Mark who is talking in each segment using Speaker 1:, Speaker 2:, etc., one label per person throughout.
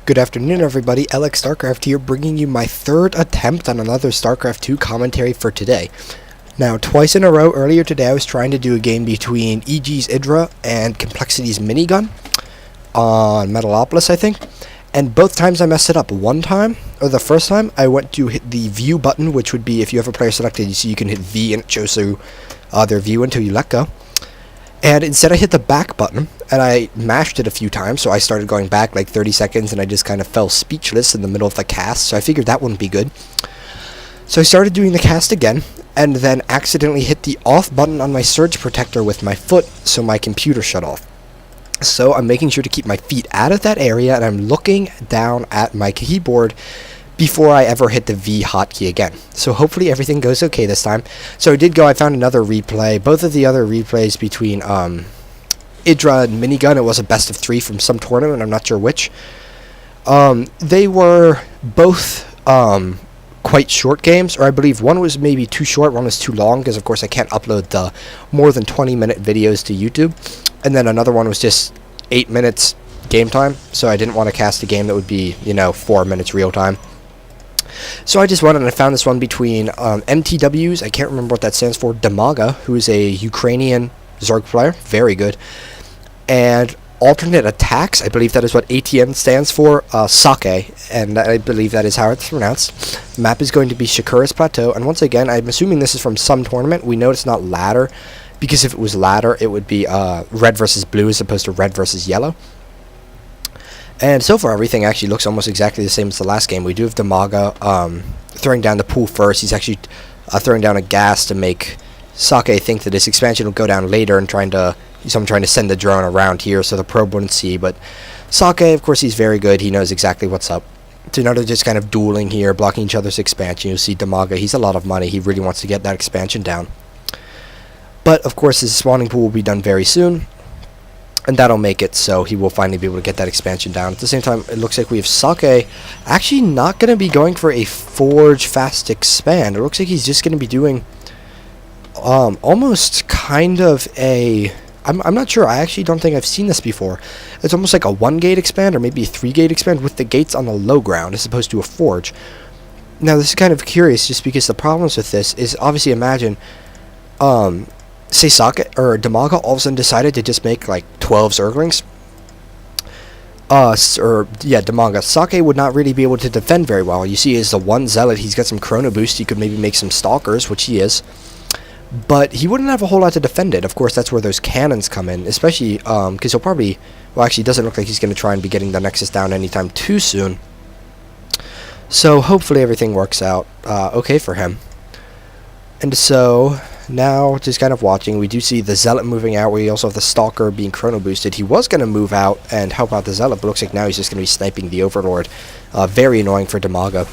Speaker 1: Good afternoon, everybody. LX StarCraft here, bringing you my third attempt on another StarCraft 2 commentary for today. Now, twice in a row earlier today, I was trying to do a game between EG's Idra and Complexity's Minigun on Metalopolis, I think. And both times I messed it up. One time, or the first time, I went to hit the view button, which would be if you have a player selected, you see you can hit V and it shows you their view until you let go. And instead I hit the back button, and I mashed it a few times, so I started going back like 30 seconds, and I just kind of fell speechless in the middle of the cast, so I figured that wouldn't be good. So I started doing the cast again, and then accidentally hit the off button on my surge protector with my foot, so my computer shut off. So I'm making sure to keep my feet out of that area, and I'm looking down at my keyboard before I ever hit the V hotkey again. So hopefully everything goes okay this time. So I found another replay. Both of the other replays between Idra and Minigun, it was a best of 3 from some tournament, I'm not sure which. They were both quite short games, or I believe one was maybe too short, one was too long, because of course I can't upload the more than 20-minute videos to YouTube. And then another one was just 8 minutes game time, so I didn't want to cast a game that would be, 4 minutes real time. So I just went and I found this one between mTw's, I can't remember what that stands for, Dimaga, who is a Ukrainian Zerg player, very good, and Alternate Attacks, I believe that is what ATN stands for, Socke, and I believe that is how it's pronounced. The map is going to be Shakuras Plateau, and once again, I'm assuming this is from some tournament. We know it's not ladder, because if it was ladder, it would be red versus blue as opposed to red versus yellow. And so far, everything actually looks almost exactly the same as the last game. We do have Dimaga throwing down the pool first. He's actually throwing down a gas to make Socke think that this expansion will go down later, and trying to send the drone around here so the probe wouldn't see. But Socke, of course, he's very good. He knows exactly what's up. So now they're just kind of dueling here, blocking each other's expansion. You'll see Dimaga, he's a lot of money. He really wants to get that expansion down. But, of course, his spawning pool will be done very soon, and that'll make it so he will finally be able to get that expansion down. At the same time, it looks like we have Socke actually not going to be going for a Forge Fast Expand. It looks like he's just going to be doing almost kind of a... I'm not sure. I actually don't think I've seen this before. It's almost like a 1-gate expand or maybe a 3-gate expand with the gates on the low ground as opposed to a Forge. Now, this is kind of curious just because the problems with this is, obviously, imagine... say Socke or Dimaga all of a sudden decided to just make like 12 Zerglings. Dimaga. Socke would not really be able to defend very well. You see, as the one Zealot, he's got some Chrono Boost. He could maybe make some Stalkers, which he is. But he wouldn't have a whole lot to defend it. Of course, that's where those cannons come in, especially because he'll probably... Well, actually, it doesn't look like he's going to try and be getting the Nexus down anytime too soon. So, hopefully everything works out okay for him. And so... Now, just kind of watching, we do see the Zealot moving out. We also have the Stalker being Chrono Boosted. He was going to move out and help out the Zealot, but looks like now he's just going to be sniping the Overlord. Very annoying for Dimaga.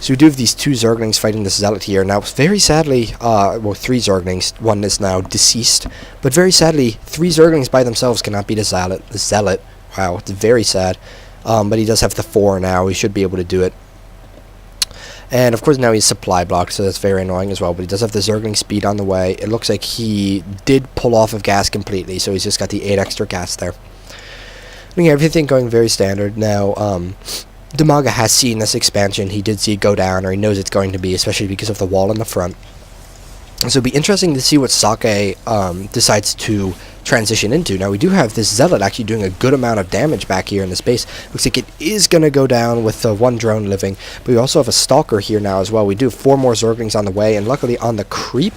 Speaker 1: So we do have these 2 Zerglings fighting the Zealot here. Now, very sadly, 3 Zerglings. One is now deceased. But very sadly, 3 Zerglings by themselves cannot beat a Zealot. Wow, it's very sad. But he does have the 4 now. He should be able to do it. And, of course, now he's supply blocked, so that's very annoying as well. But he does have the Zergling speed on the way. It looks like he did pull off of gas completely, so he's just got the 8 extra gas there. I mean, everything going very standard. Now, Dimaga has seen this expansion. He did see it go down, or he knows it's going to be, especially because of the wall in the front. So it'll be interesting to see what Socke decides to transition into. Now, we do have this Zealot actually doing a good amount of damage back here in this base. Looks like it is going to go down with the 1 drone living, but we also have a Stalker here now as well. We do have 4 more Zerglings on the way, and luckily on the creep,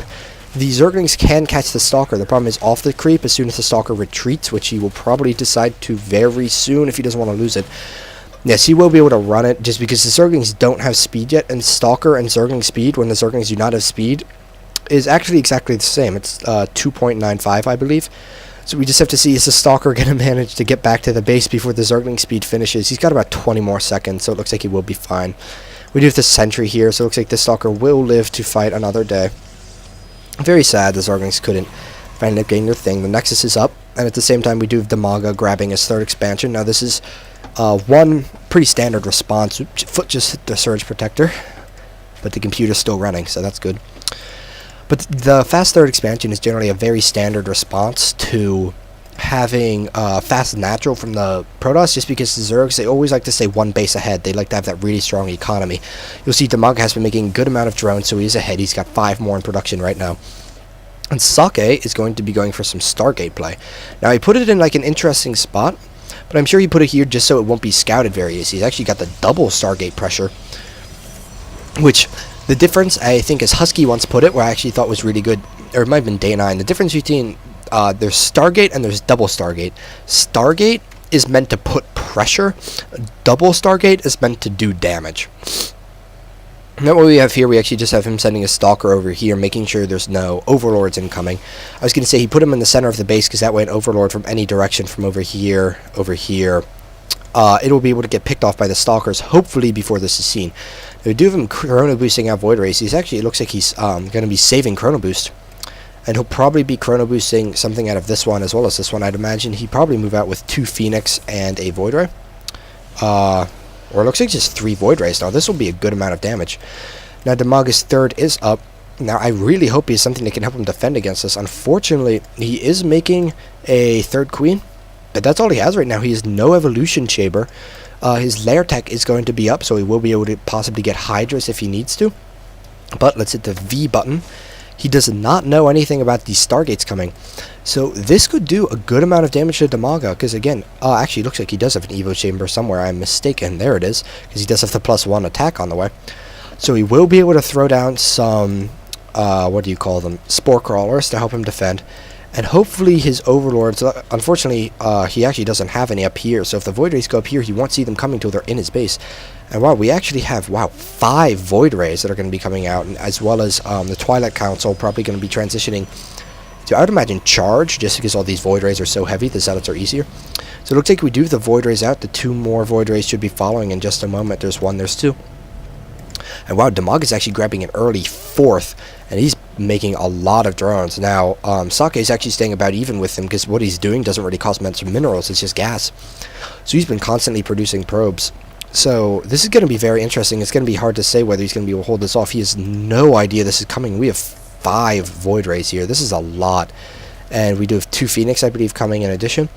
Speaker 1: the Zerglings can catch the Stalker. The problem is off the creep, as soon as the Stalker retreats, which he will probably decide to very soon if he doesn't want to lose it. Yes, he will be able to run it, just because the Zerglings don't have speed yet, and Stalker and Zergling speed, when the Zerglings do not have speed, is actually exactly the same. It's 2.95, I believe. So we just have to see, is the Stalker going to manage to get back to the base before the Zergling speed finishes? He's got about 20 more seconds, so it looks like he will be fine. We do have the Sentry here, so it looks like the Stalker will live to fight another day. Very sad the Zerglings couldn't finally getting their thing. The Nexus is up, and at the same time we do have Dimaga grabbing his 3rd expansion. Now this is one pretty standard response. Foot just hit the Surge Protector, but the computer's still running, so that's good. But the Fast 3rd expansion is generally a very standard response to having fast natural from the Protoss, just because the Zergs, they always like to stay one base ahead. They like to have that really strong economy. You'll see Dimaga has been making a good amount of drones, so he's ahead. He's got 5 more in production right now. And Socke is going to be going for some Stargate play. Now, he put it in like an interesting spot, but I'm sure he put it here just so it won't be scouted very easy. He's actually got the double Stargate pressure, which the difference, I think, as Husky once put it, where I actually thought was really good, or it might have been Day 9, the difference between there's Stargate and there's double Stargate. Stargate is meant to put pressure. Double Stargate is meant to do damage. Now what we have here, we actually just have him sending a Stalker over here, making sure there's no Overlords incoming. I was going to say he put him in the center of the base, because that way an Overlord from any direction, from over here, it'll be able to get picked off by the Stalkers, hopefully before this is seen. We do have him Chrono Boosting out Void Rays. He's actually, it looks like he's going to be saving Chrono Boost. And he'll probably be Chrono Boosting something out of this one as well as this one. I'd imagine he'd probably move out with 2 Phoenix and a Void Ray. Or it looks like just 3 Void Rays now. This will be a good amount of damage. Now, Dimaga's third is up. Now, I really hope he has something that can help him defend against this. Unfortunately, he is making a 3rd Queen, but that's all he has right now. He has no Evolution Chamber. His Lair Tech is going to be up, so he will be able to possibly get Hydras if he needs to. But let's hit the V button. He does not know anything about these Stargates coming. So this could do a good amount of damage to Dimaga, because again, actually it looks like he does have an Evo Chamber somewhere. I'm mistaken. There it is, because he does have the +1 attack on the way. So he will be able to throw down some, what do you call them, Spore Crawlers to help him defend. And hopefully his Overlords, unfortunately, he actually doesn't have any up here. So if the Void Rays go up here, he won't see them coming till they're in his base. And wow, we actually have, 5 Void Rays that are going to be coming out, and as well as the Twilight Council probably going to be transitioning to, I would imagine, Charge, just because all these Void Rays are so heavy, the setups are easier. So it looks like we do have the Void Rays out. The 2 more Void Rays should be following in just a moment. There's 1, there's 2. And wow, Dimaga is actually grabbing an early 4th, and he's making a lot of drones. Now, Socke is actually staying about even with him, because what he's doing doesn't really cost much minerals, it's just gas. So he's been constantly producing probes. So this is going to be very interesting. It's going to be hard to say whether he's going to be able to hold this off. He has no idea this is coming. We have 5 Void Rays here. This is a lot. And we do have 2 Phoenix, I believe, coming in addition.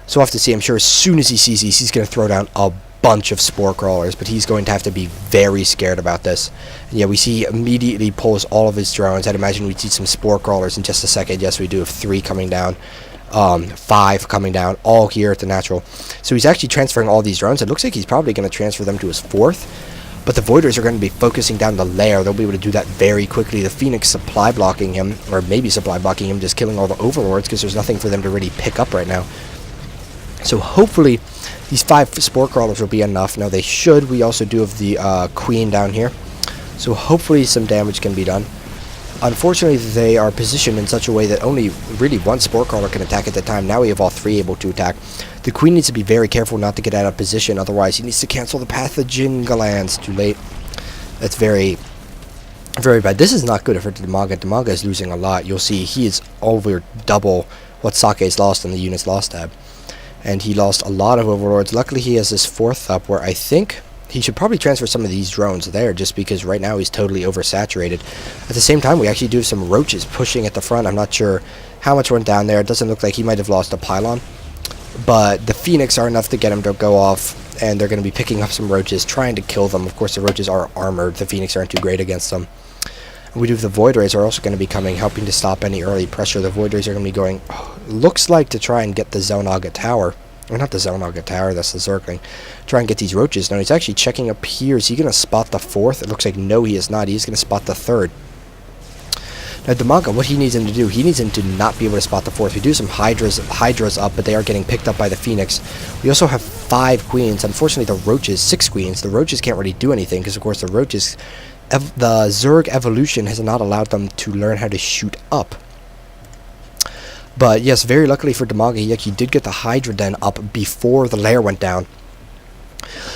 Speaker 1: So we'll have to see. I'm sure as soon as he sees these, he's going to throw down a bunch of Spore Crawlers, but he's going to have to be very scared about this. And yeah, we see he immediately pulls all of his drones. I'd imagine we'd see some Spore Crawlers in just a second. Yes, we do have 3 coming down. 5 coming down, all here at the natural. So he's actually transferring all these drones. It looks like he's probably going to transfer them to his 4th. But the Voiders are going to be focusing down the Lair. They'll be able to do that very quickly. The Phoenix supply blocking him, or maybe supply blocking him, just killing all the Overlords, because there's nothing for them to really pick up right now. So hopefully these 5 Spore Crawlers will be enough. Now they should. We also do have the Queen down here. So hopefully some damage can be done. Unfortunately, they are positioned in such a way that only really 1 Spore Crawler can attack at the time. Now we have all 3 able to attack. The Queen needs to be very careful not to get out of position, otherwise he needs to cancel the Pathogen Glands. Too late. That's very, very bad. This is not good for Dimaga. Dimaga is losing a lot. You'll see he is over double what Socke's lost in the units lost tab. And he lost a lot of Overlords. Luckily, he has this 4th up, where I think he should probably transfer some of these drones there, just because right now he's totally oversaturated. At the same time, we actually do have some Roaches pushing at the front. I'm not sure how much went down there. It doesn't look like he might have lost a pylon. But the Phoenix are enough to get him to go off, and they're going to be picking up some Roaches, trying to kill them. Of course, the Roaches are armored. The Phoenix aren't too great against them. And we do have the Void Rays are also going to be coming, helping to stop any early pressure. The Void Rays are going to be going, looks like, to try and get the Zonaga Tower. Or not the Zonaga Tower, that's the Zergling. Try and get these Roaches. Now he's actually checking up here. Is he going to spot the 4th? It looks like no, he is not. He's going to spot the 3rd. Now Dimaga, what he needs him to do, he needs him to not be able to spot the 4th. We do some Hydras up, but they are getting picked up by the Phoenix. We also have 5 Queens. Unfortunately, the Roaches, 6 Queens. The Roaches can't really do anything, because of course the Roaches, the Zerg evolution has not allowed them to learn how to shoot up. But yes, very luckily for Dimaga, he actually did get the Hydra Den up before the Lair went down.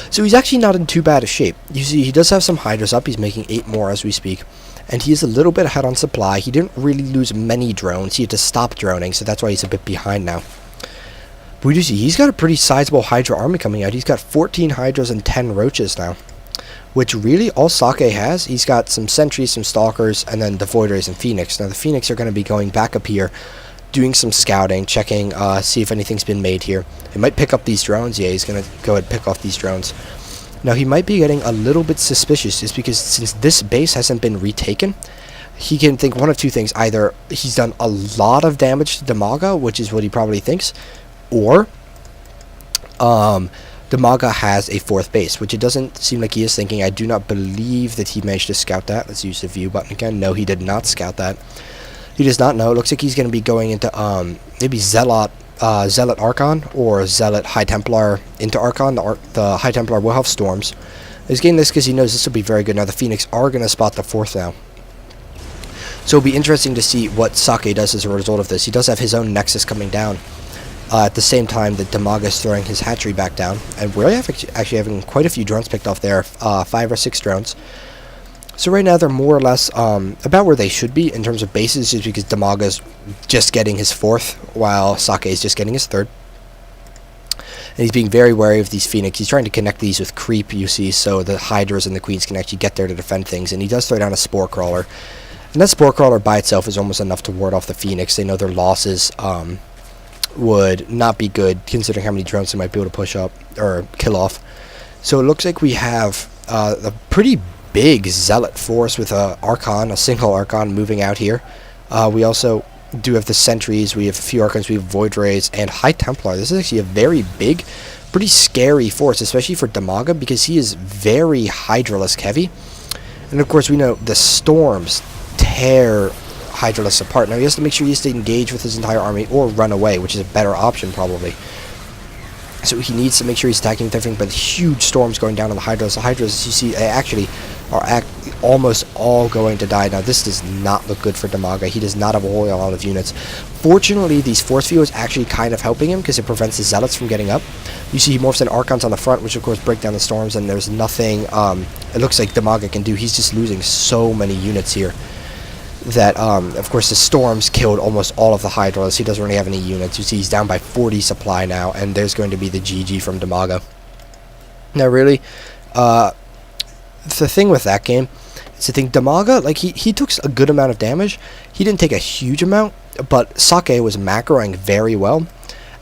Speaker 1: So he's actually not in too bad a shape. You see, he does have some Hydras up. He's making 8 more as we speak. And he is a little bit ahead on supply. He didn't really lose many drones. He had to stop droning, so that's why he's a bit behind now. But we do see he's got a pretty sizable Hydra army coming out. He's got 14 Hydras and 10 Roaches now. Which really all Socke has. He's got some Sentries, some Stalkers, and then the Void Rays and Phoenix. Now the Phoenix are going to be going back up here doing some scouting, checking, see if anything's been made here. He might pick up these drones. Yeah, he's going to go ahead and pick off these drones. Now, he might be getting a little bit suspicious just because since this base hasn't been retaken, he can think one of two things. Either he's done a lot of damage to Dimaga, which is what he probably thinks, or Dimaga has a fourth base, which it doesn't seem like he is thinking. I do not believe that he managed to scout that. Let's use the view button again. No, he did not scout that. He does not know. It looks like he's going to be going into maybe Zealot Archon or Zealot High Templar into Archon. The High Templar will have storms. He's getting this because he knows this will be very good. Now the Phoenix are going to spot the fourth now. So it'll be interesting to see what Socke does as a result of this. He does have his own Nexus coming down at the same time that Dimaga is throwing his hatchery back down. And we're actually having quite a few drones picked off there, 5 or 6 drones. So right now they're more or less about where they should be in terms of bases, just because Dimaga's just getting his 4th, while Socke is just getting his 3rd. And he's being very wary of these Phoenix. He's trying to connect these with creep, you see, so the Hydras and the Queens can actually get there to defend things. And he does throw down a Spore Crawler. And that Spore Crawler by itself is almost enough to ward off the Phoenix. They know their losses would not be good, considering how many drones they might be able to push up, or kill off. So it looks like we have a pretty big Zealot force with a single Archon moving out here. We also do have the Sentries, we have a few Archons, we have Void Rays, and High Templar. This is actually a very big, pretty scary force, especially for Dimaga, because he is very Hydralisk heavy. And of course we know the storms tear Hydralisk apart. Now he has to make sure he has to engage with his entire army or run away, which is a better option probably. So he needs to make sure he's attacking with everything, but huge storms going down on the Hydras. The Hydras, as you see, they actually are almost all going to die. Now this does not look good for Dimaga. He does not have a whole lot of units. Fortunately, these Force Field is actually kind of helping him because it prevents the Zealots from getting up. You see he morphs in Archons on the front, which of course break down the storms, and there's nothing it looks like Dimaga can do. He's just losing so many units here that, of course, the storms killed almost all of the Hydras. He doesn't really have any units. You see he's down by 40 supply now, and there's going to be the GG from Dimaga. Now, really, the thing with that game is I think Dimaga, like, he took a good amount of damage. He didn't take a huge amount, but Socke was macroing very well.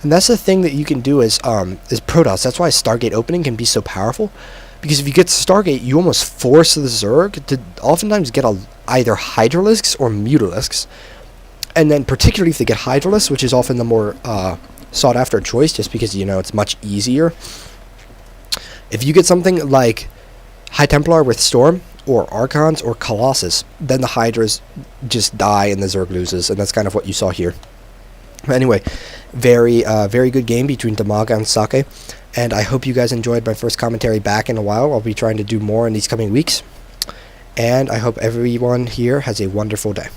Speaker 1: And that's the thing that you can do as Protoss. That's why Stargate opening can be so powerful. Because if you get Stargate, you almost force the Zerg to oftentimes get either Hydralisks or Mutalisks. And then particularly if they get Hydralisks, which is often the more sought after choice, just because, you know, it's much easier. If you get something like High Templar with Storm, or Archons, or Colossus, then the Hydras just die and the Zerg loses, and that's kind of what you saw here. But anyway, very good game between Dimaga and Socke. And I hope you guys enjoyed my first commentary back in a while. I'll be trying to do more in these coming weeks. And I hope everyone here has a wonderful day.